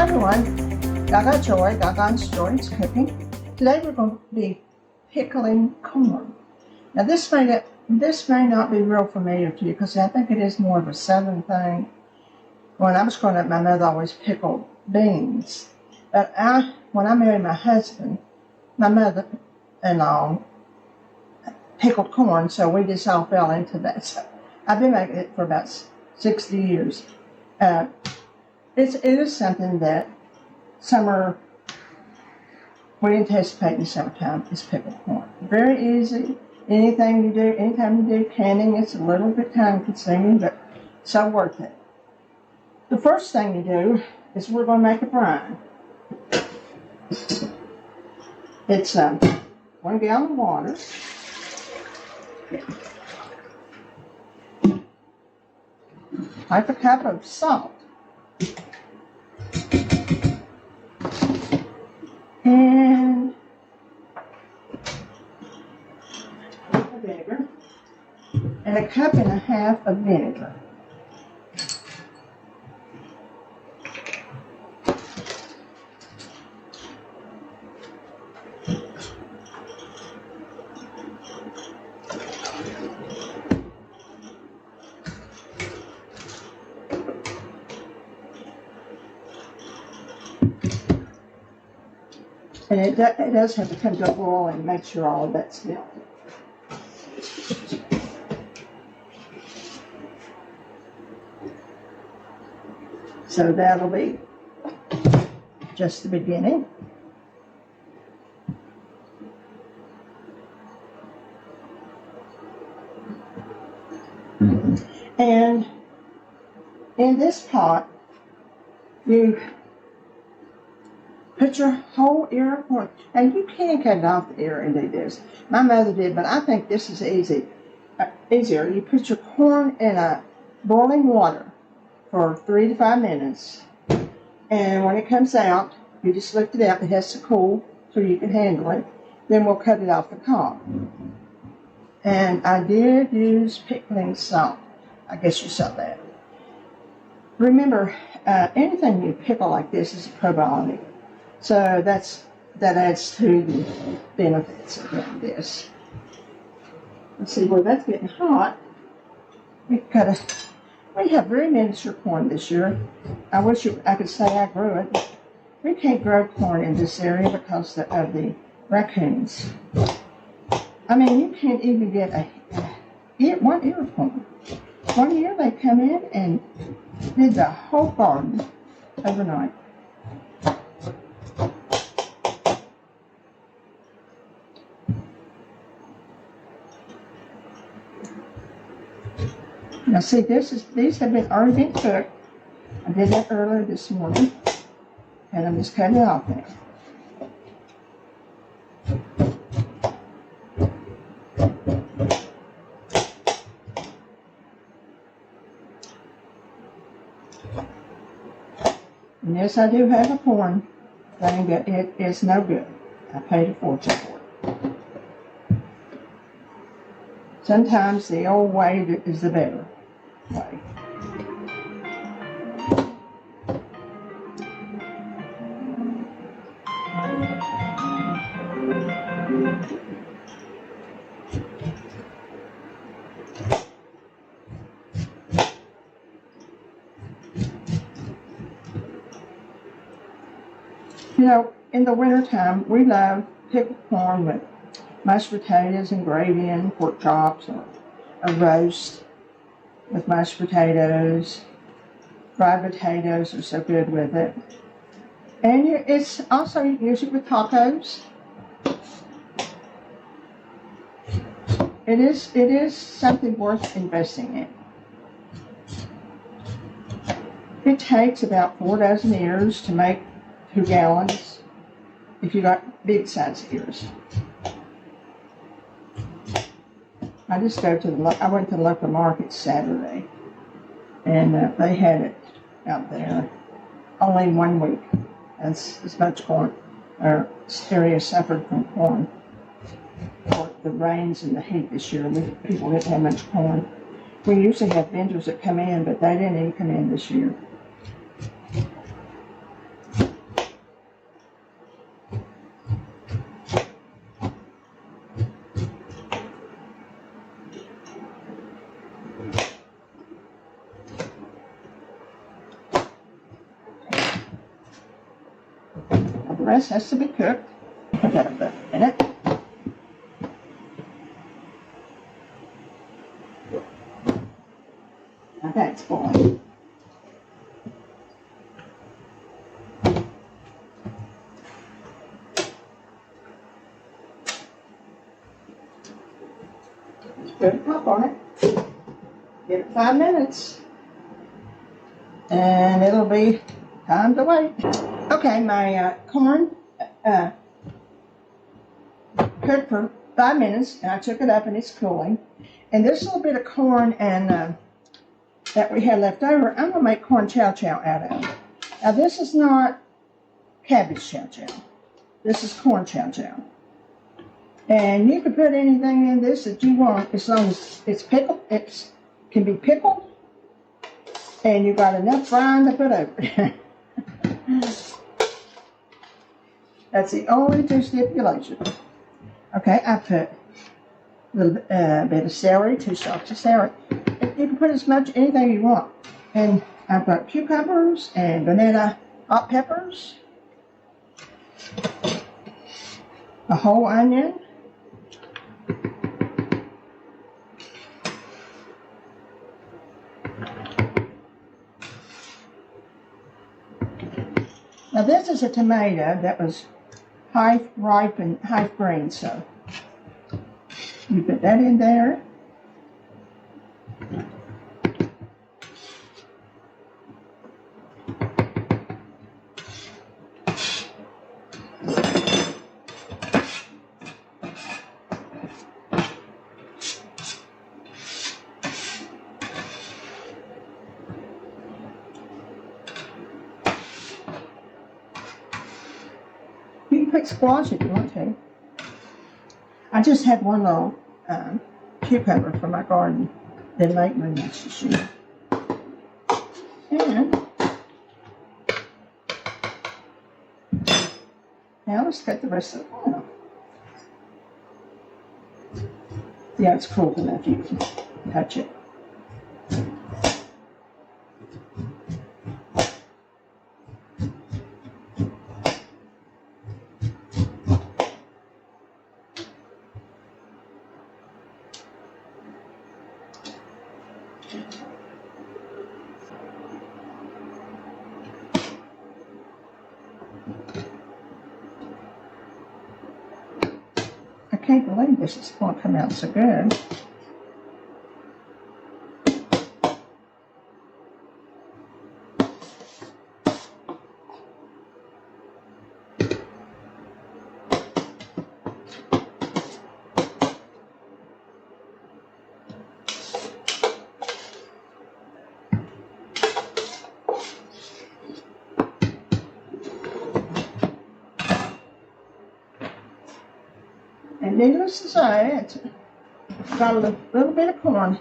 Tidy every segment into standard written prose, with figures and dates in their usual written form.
Hi everyone, Gagajoy, it's cooking. Today we're going to be pickling corn. Now this may not be real familiar to you because I think it is more of a southern thing. When I was growing up, my mother always pickled beans. But when I married my husband, my mother-in-law pickled corn, so we just all fell into that. So I've been making it for about 60 years. It is something that we anticipate in summertime is pickled corn. Very easy. Anytime you do canning, it's a little bit time consuming, but so worth it. The first thing you do is we're going to make a brine. It's 1 gallon of water. Half a cup of salt. And vinegar. And a cup and a half of vinegar. And it does have to come to a boil and make sure all of that's melted. So that'll be just the beginning. And in this pot, you put your whole ear of corn. And you can cut it off the ear and do this. My mother did, but I think this is easier. You put your corn in a boiling water for 3 to 5 minutes. And when it comes out, you just lift it out. It has to cool so you can handle it. Then we'll cut it off the cob. And I did use pickling salt. I guess you saw that. Remember, anything you pickle like this is a probiotic. So that adds to the benefits of doing this. Let's see, where that's getting hot. We have very miniature corn this year. I wish I could say I grew it. We can't grow corn in this area because of the raccoons. I mean, you can't even get one ear of corn. One year they come in and did the whole garden overnight. Now see, these have already been cooked. I did that earlier this morning, and I'm just cutting it off now. And yes, I do have a corn thing, but it is no good. I paid a fortune for it. Sometimes the old way is the better way. You know, in the wintertime, we love pickled corn with mashed potatoes and gravy and pork chops, or a roast with mashed potatoes. Fried potatoes are so good with it. And it's also, you can use it with tacos. It is something worth investing in. It takes about 4 dozen ears to make 2 gallons if you got big size ears. I went to the local market Saturday, and they had it out there only 1 week. As much corn, our area suffered from corn. For the rains and the heat this year, people didn't have much corn. We usually have vendors that come in, but they didn't even come in this year. the rest has to be cooked. Put that up in it. Okay, it's boiling. Put a top on it. Give it 5 minutes. And it'll be time to wait. Okay, my corn cooked for 5 minutes, and I took it up and it's cooling. And this little bit of corn and that we had left over, I'm gonna make corn chow chow out of it. Now this is not cabbage chow chow. This is corn chow chow. And you can put anything in this that you want as long as it's pickled. It can be pickled, and you got enough brine to put over it. That's the only two stipulations. Okay, I put a little bit of celery, 2 stalks of celery. You can put as much anything you want. And I've got cucumbers and banana hot peppers, a whole onion, now this is a tomato that was half ripe and half green, so you put that in there. You can put squash if you want to. I just had one little cucumber from my garden. Didn't make very much this year. And now let's cut the rest of it off. Yeah, it's cold enough you can touch it. I can't believe this is going to come out so good. And needless to say, it's got a little bit of corn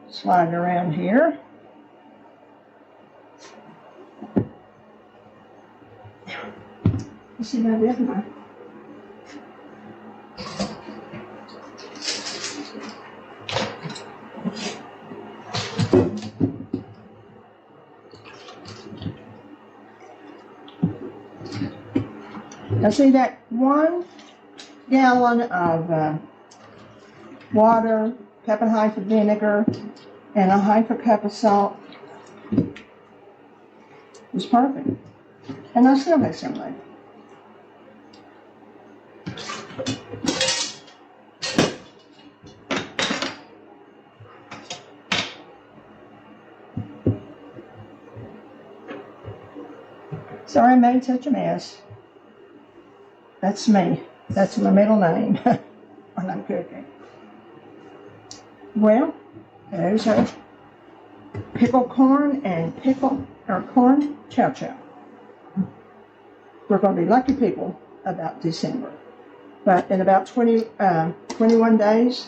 sliding around here. You see that, didn't I? Now see that 1 gallon of water, cup and a half of vinegar, and a half a cup of salt was perfect. And I still have some left. Sorry I made such a mess. That's me. That's my middle name when I'm cooking. Well, there's our pickled corn and corn chow chow. We're going to be lucky people about December. But in about 21 days,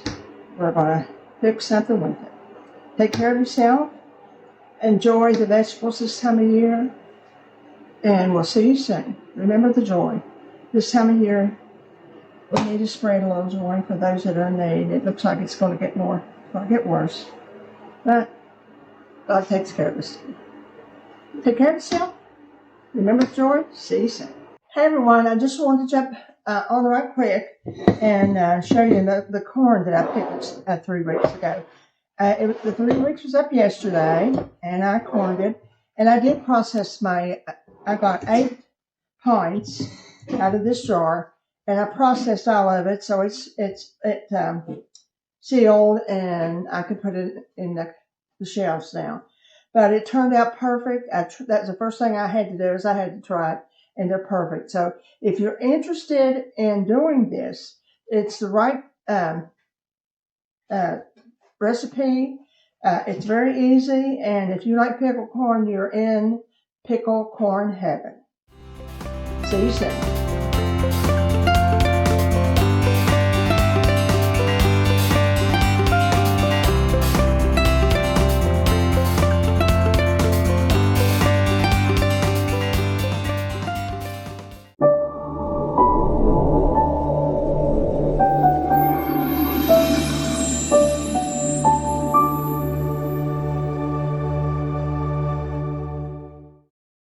we're going to cook something with it. Take care of yourself. Enjoy the vegetables this time of year. And we'll see you soon. Remember the joy. This time of year, we need to spread a little joy for those that are in need. It looks like it's going to get worse. But God takes care of us. Take care of yourself. Remember the joy. See you soon. Hey everyone, I just wanted to jump on right quick and show you the corn that I picked 3 weeks ago. The 3 weeks was up yesterday, and I corned it, and I did process I got 8 pints out of this jar, and I processed all of it, so it sealed, and I could put it in the shelves now. But it turned out perfect. That's the first thing I had to do is I had to try it, and they're perfect. So if you're interested in doing this, it's the right uh, recipe. It's very easy, and if you like pickled corn, you're in pickle corn heaven. See you soon.